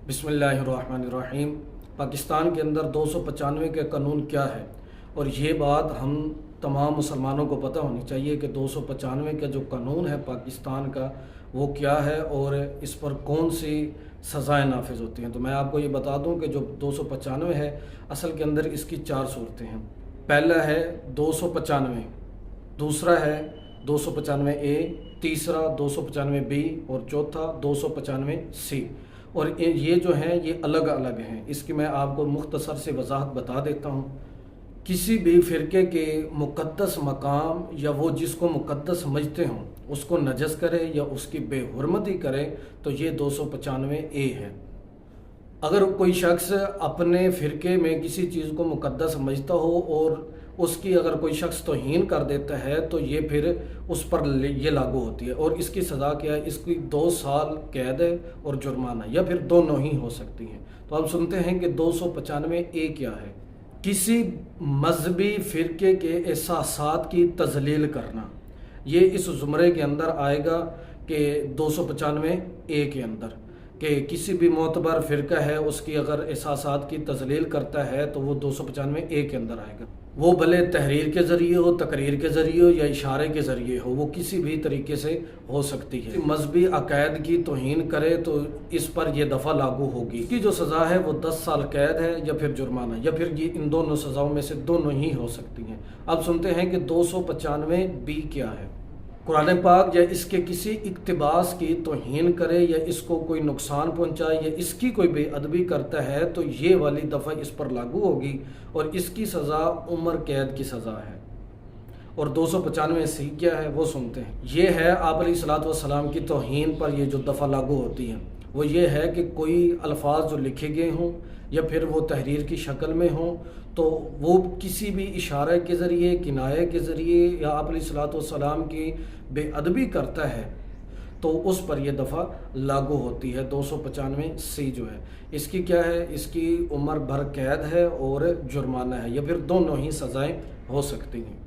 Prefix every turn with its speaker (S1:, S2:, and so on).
S1: बिस्मिल्लाहिर्रहमानिर्रहीम। पाकिस्तान के अंदर 295 के कानून क्या है, और ये बात हम तमाम मुसलमानों को पता होनी चाहिए कि 295 का जो कानून है पाकिस्तान का वो क्या है और इस पर कौन सी सज़ाएं नाफिज होती हैं। तो मैं आपको ये बता दूं कि जो 295 है असल के अंदर इसकी 4 सूरतें हैं। पहला है 295, दूसरा है 295A, तीसरा 295B और चौथा 295C। और ये जो हैं ये अलग अलग हैं। इसकी मैं आपको मुख्तसर से वजाहत बता देता हूँ। किसी भी फ़िरके के मुक़द्दस मकाम या वो जिसको मुक़द्दस समझते हों उसको नजस करे या उसकी बेहुरमती करे तो ये 295A है। अगर कोई शख्स अपने फ़िरके में किसी चीज़ को मुक़द्दस समझता हो और उसकी अगर कोई शख्स तौहीन कर देता है तो ये फिर उस पर ये लागू होती है। और इसकी सज़ा क्या है? इसकी 2 साल कैद है और जुर्माना, या फिर दोनों ही हो सकती हैं। तो अब सुनते हैं कि 295A क्या है। किसी मजहबी फ़िरके के एहसासात की तज़लील करना, ये इस ज़ुमरे के अंदर आएगा कि 295A के अंदर कि किसी भी मोतबर फ़िरका है उसकी अगर एहसासात की तज़लील करता है तो वो 295A के अंदर आएगा। वो भले तहरीर के ज़रिए हो, तकरीर के ज़रिए हो या इशारे के ज़रिए हो, वो किसी भी तरीके से हो सकती है। मजहबी अकायद की तौहीन करे तो इस पर यह दफ़ा लागू होगी। इसकी जो सज़ा है वो 10 साल कैद है या फिर जुर्माना, या फिर ये इन दोनों सज़ाओं में से दोनों ही हो सकती हैं। अब सुनते हैं कि 295B क्या है। कुरान पाक या इसके किसी इक़्तिबास की तौहीन करे या इसको कोई नुकसान पहुंचाए या इसकी कोई बेअदबी करता है तो ये वाली दफ़ा इस पर लागू होगी और इसकी सज़ा उम्र कैद की सज़ा है। और 295C क्या है वो सुनते हैं। ये है आप अलैहिस्सलाम की तौहीन पर ये जो दफ़ा लागू होती है वो ये है कि कोई अल्फाज जो लिखे गए हों या फिर वो तहरीर की शक्ल में हों तो वो किसी भी इशारे के ज़रिए, किनाये के ज़रिए या आप अलैहिस्सलाम की बेअदबी करता है तो उस पर यह दफ़ा लागू होती है। 295C जो है इसकी क्या है? इसकी उम्र भर कैद है और जुर्माना है, या फिर दोनों ही सज़ाएं हो सकती हैं।